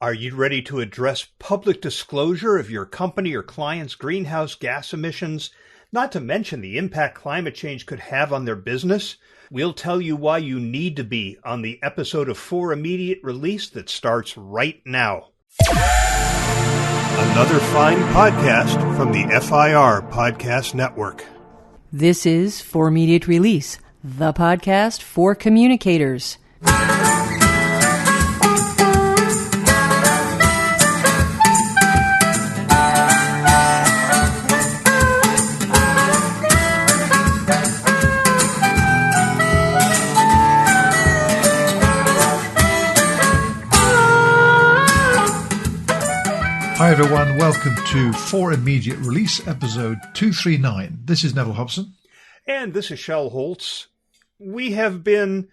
Are you ready to address public disclosure of your company or client's greenhouse gas emissions, not to mention the impact climate change could have on their business? We'll tell you why you need to be on the episode of For Immediate Release that starts right now. Another fine podcast from the FIR Podcast Network. This is For Immediate Release, the podcast for communicators. Hi everyone, welcome to For Immediate Release, episode 239. This is Neville Hobson. And this is Shel Holtz. We have been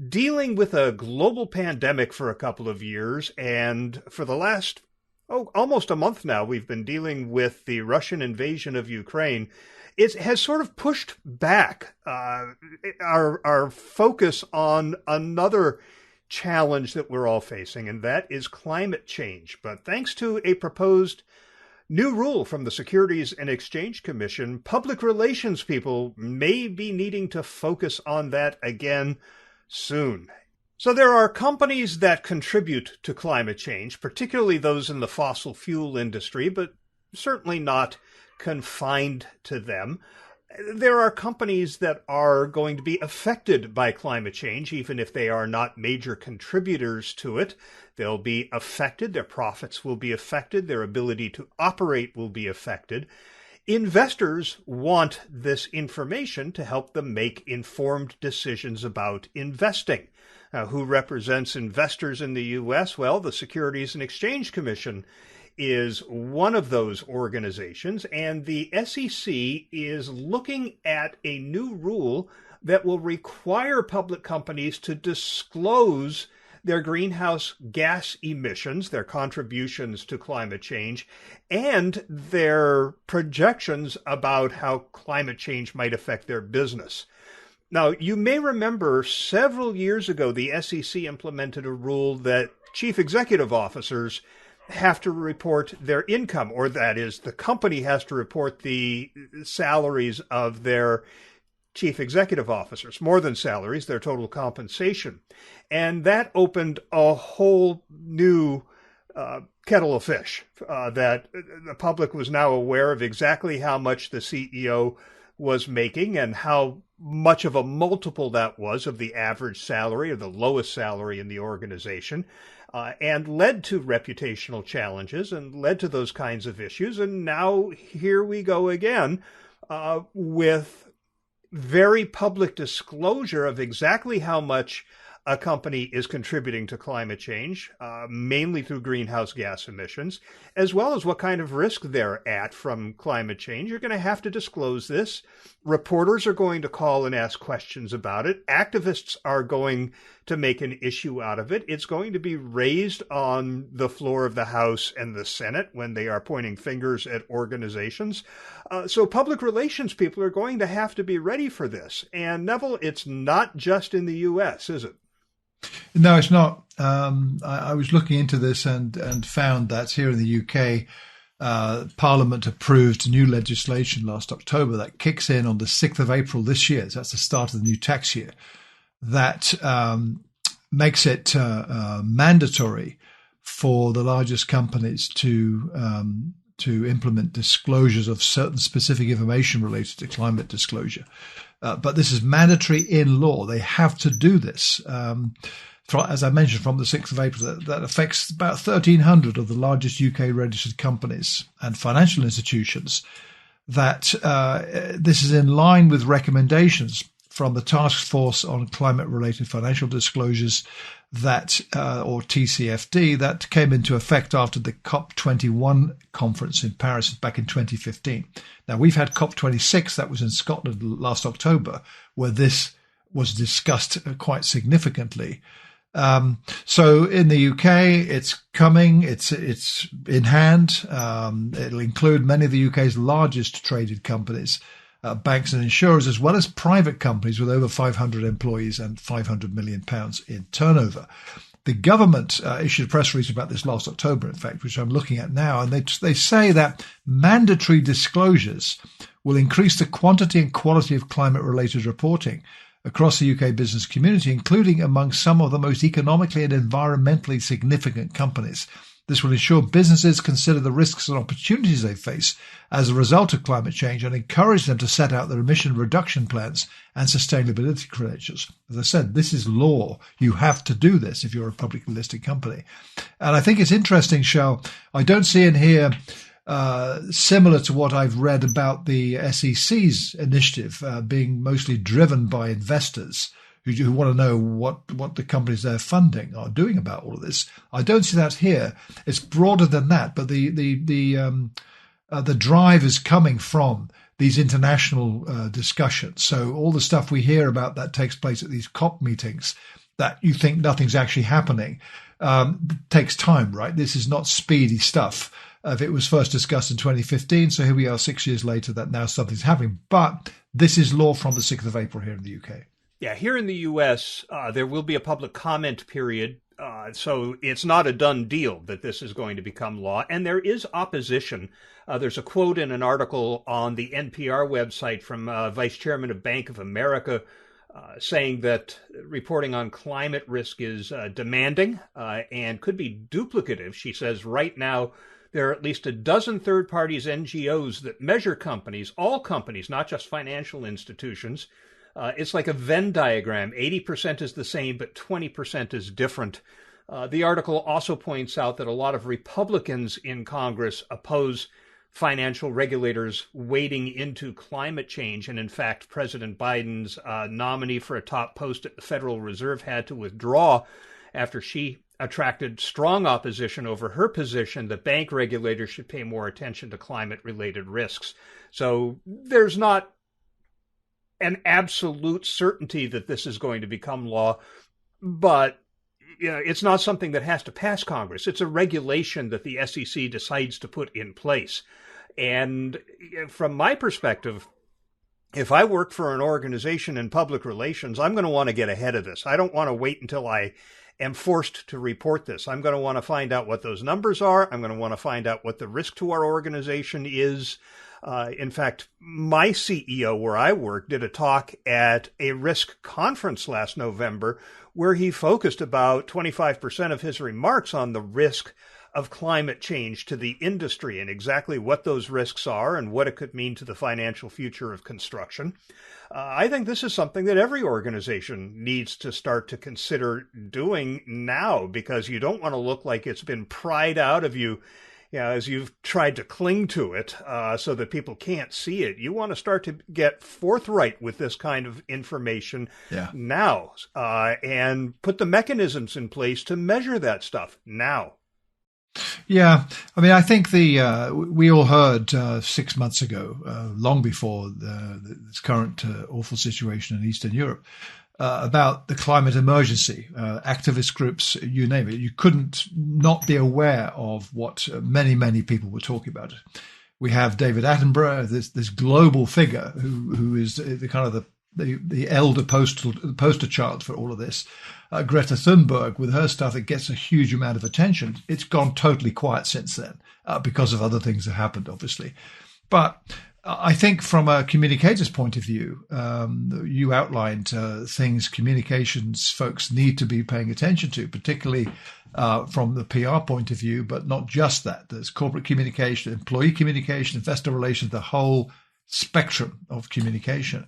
dealing with a global pandemic for a couple of years, and for the last, almost a month now, we've been dealing with the Russian invasion of Ukraine. It has sort of pushed back our focus on another challenge that we're all facing, and that is climate change. But thanks to a proposed new rule from the Securities and Exchange Commission, public relations people may be needing to focus on that again soon. So there are companies that contribute to climate change, particularly those in the fossil fuel industry, but certainly not confined to them. There are companies that are going to be affected by climate change, even if they are not major contributors to it. They'll be affected, their profits will be affected, their ability to operate will be affected. Investors want this information to help them make informed decisions about investing. Who represents investors in the U.S.? Well, the Securities and Exchange Commission is one of those organizations, and the SEC is looking at a new rule that will require public companies to disclose their greenhouse gas emissions, their contributions to climate change, and their projections about how climate change might affect their business. Now, you may remember several years ago, the SEC implemented a rule that chief executive officers have to report their income, or that is, the company has to report the salaries of their chief executive officers, more than salaries, their total compensation. And that opened a whole new kettle of fish, that the public was now aware of exactly how much the CEO was making and how much of a multiple that was of the average salary or the lowest salary in the organization. And led to reputational challenges and led to those kinds of issues. And now here we go again with very public disclosure of exactly how much a company is contributing to climate change, mainly through greenhouse gas emissions, as well as what kind of risk they're at from climate change. You're going to have to disclose this. Reporters are going to call and ask questions about it. Activists are going to make an issue out of it. It's going to be raised on the floor of the House and the Senate when they are pointing fingers at organizations. So public relations people are going to have to be ready for this. And Neville, it's not just in the U.S., is it? No, it's not. I was looking into this and found that here in the UK, Parliament approved new legislation last October that kicks in on the 6th of April this year. So that's the start of the new tax year. That makes it mandatory for the largest companies to implement disclosures of certain specific information related to climate disclosure. But this is mandatory in law. They have to do this. As I mentioned, from the 6th of April, that affects about 1,300 of the largest UK registered companies and financial institutions. That this is in line with recommendations from the Task Force on Climate-Related Financial Disclosures, that or TCFD, that came into effect after the COP21 conference in Paris back in 2015. Now, we've had COP26, that was in Scotland last October, where this was discussed quite significantly. So in the UK, it's coming, it's in hand. It'll include many of the UK's largest traded companies, banks and insurers, as well as private companies with over 500 employees and £500 million in turnover. The government issued a press release about this last October, in fact, which I'm looking at now, and they say that mandatory disclosures will increase the quantity and quality of climate-related reporting across the UK business community, including among some of the most economically and environmentally significant companies. This will ensure businesses consider the risks and opportunities they face as a result of climate change and encourage them to set out their emission reduction plans and sustainability credentials. As I said, this is law. You have to do this if you're a publicly listed company. And I think it's interesting, Shell, I don't see in here similar to what I've read about the SEC's initiative being mostly driven by investors who want to know what the companies they're funding are doing about all of this. I don't see that here. It's broader than that, but the drive is coming from these international discussions. So all the stuff we hear about that takes place at these COP meetings that you think nothing's actually happening takes time, right? This is not speedy stuff. If it was first discussed in 2015, so here we are 6 years later that now something's happening. But this is law from the 6th of April here in the UK. Yeah, here in the U.S., there will be a public comment period, so it's not a done deal that this is going to become law, and there is opposition. There's a quote in an article on the NPR website from Vice Chairman of Bank of America saying that reporting on climate risk is demanding and could be duplicative. She says right now there are at least a dozen third parties, NGOs, that measure companies, all companies, not just financial institutions. It's like a Venn diagram. 80% is the same, but 20% is different. The article also points out that a lot of Republicans in Congress oppose financial regulators wading into climate change. And in fact, President Biden's nominee for a top post at the Federal Reserve had to withdraw after she attracted strong opposition over her position that bank regulators should pay more attention to climate-related risks. So there's not an absolute certainty that this is going to become law, but it's not something that has to pass Congress. It's a regulation that the SEC decides to put in place. And from my perspective, if I work for an organization in public relations, I'm going to want to get ahead of this. I don't want to wait until I am forced to report this. I'm going to want to find out what those numbers are. I'm going to want to find out what the risk to our organization is. In fact, my CEO where I work did a talk at a risk conference last November where he focused about 25% of his remarks on the risk of climate change to the industry and exactly what those risks are and what it could mean to the financial future of construction. I think this is something that every organization needs to start to consider doing now, because you don't want to look like it's been pried out of you, as you've tried to cling to it so that people can't see it. You want to start to get forthright with this kind of information now and put the mechanisms in place to measure that stuff now. Yeah, I mean, I think we all heard 6 months ago, long before this current awful situation in Eastern Europe, about the climate emergency, activist groups, you name it. You couldn't not be aware of what many, many people were talking about. We have David Attenborough, this global figure who is the kind of the elder poster child for all of this. Greta Thunberg, with her stuff, it gets a huge amount of attention. It's gone totally quiet since then because of other things that happened, obviously. But I think from a communicators point of view, you outlined things communications folks need to be paying attention to, particularly from the PR point of view, but not just that. There's corporate communication, employee communication, investor relations, the whole spectrum of communication.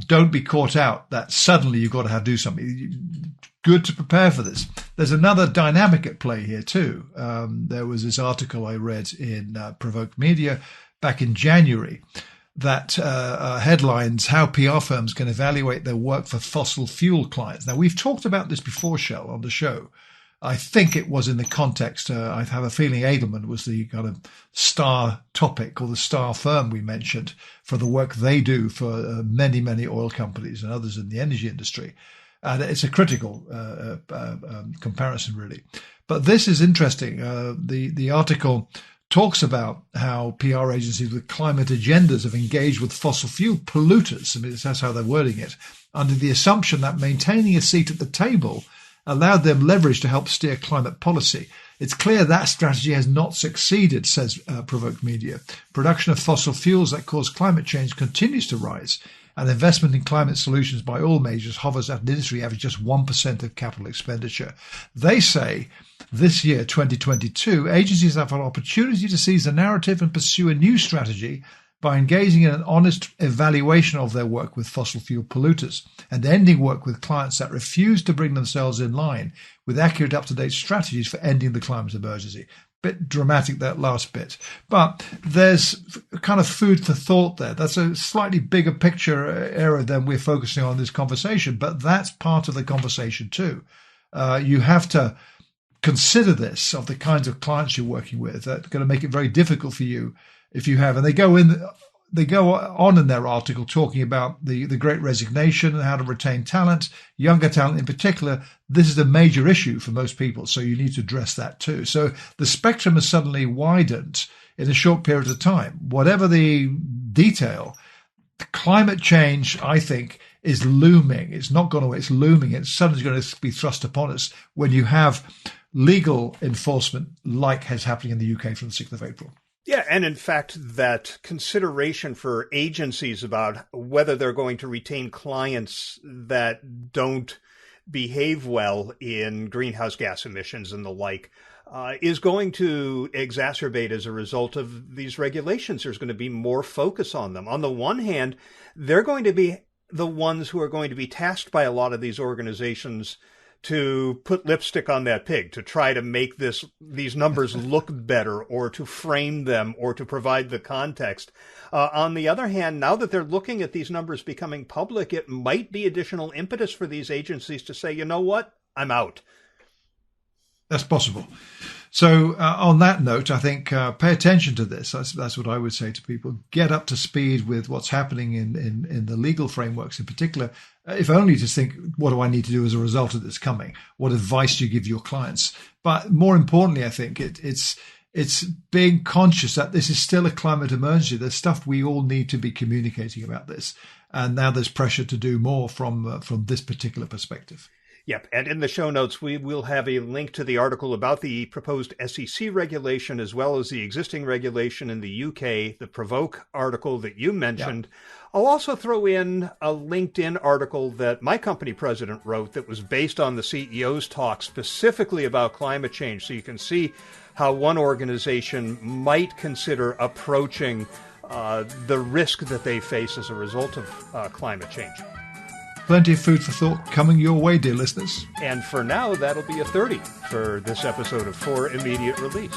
Don't be caught out that suddenly you've got to do something. Good to prepare for this. There's another dynamic at play here too. There was this article I read in Provoked Media back in January that headlines how PR firms can evaluate their work for fossil fuel clients. Now, we've talked about this before, Shell, on the show. I think it was in the context, I have a feeling Edelman was the kind of star topic or the star firm we mentioned for the work they do for many, many oil companies and others in the energy industry. And it's a critical comparison, really. But this is interesting. The article talks about how PR agencies with climate agendas have engaged with fossil fuel polluters. I mean, that's how they're wording it, under the assumption that maintaining a seat at the table allowed them leverage to help steer climate policy. It's clear that strategy has not succeeded, says Provoked Media. Production of fossil fuels that cause climate change continues to rise, and investment in climate solutions by all majors hovers at an industry average just 1% of capital expenditure. They say this year, 2022, agencies have an opportunity to seize the narrative and pursue a new strategy by engaging in an honest evaluation of their work with fossil fuel polluters and ending work with clients that refuse to bring themselves in line with accurate, up-to-date strategies for ending the climate emergency. Bit dramatic, that last bit. But there's kind of food for thought there. That's a slightly bigger picture area than we're focusing on in this conversation, but that's part of the conversation too. You have to consider this of the kinds of clients you're working with that are going to make it very difficult for you if you have. And they go on in their article talking about the Great Resignation and how to retain talent, younger talent in particular. This is a major issue for most people, so you need to address that too. So the spectrum has suddenly widened in a short period of time. Whatever the detail, climate change, I think, is looming. It's not gone away. It's looming. It's suddenly going to be thrust upon us when you have legal enforcement like is happening in the UK from the 6th of April. Yeah, and in fact, that consideration for agencies about whether they're going to retain clients that don't behave well in greenhouse gas emissions and the like is going to exacerbate as a result of these regulations. There's going to be more focus on them. On the one hand, they're going to be the ones who are going to be tasked by a lot of these organizations to put lipstick on that pig, to try to make these numbers look better, or to frame them, or to provide the context. On the other hand, now that they're looking at these numbers becoming public, it might be additional impetus for these agencies to say, you know what, I'm out. That's possible. So on that note, I think pay attention to this. That's what I would say to people. Get up to speed with what's happening in the legal frameworks in particular, if only to think, what do I need to do as a result of this coming? What advice do you give your clients? But more importantly, I think it's being conscious that this is still a climate emergency. There's stuff we all need to be communicating about this. And now there's pressure to do more from this particular perspective. Yep. And in the show notes, we will have a link to the article about the proposed SEC regulation, as well as the existing regulation in the UK, the Provoke article that you mentioned. Yep. I'll also throw in a LinkedIn article that my company president wrote that was based on the CEO's talk specifically about climate change. So you can see how one organization might consider approaching the risk that they face as a result of climate change. Plenty of food for thought coming your way, dear listeners. And for now, that'll be a 30 for this episode of For Immediate Release.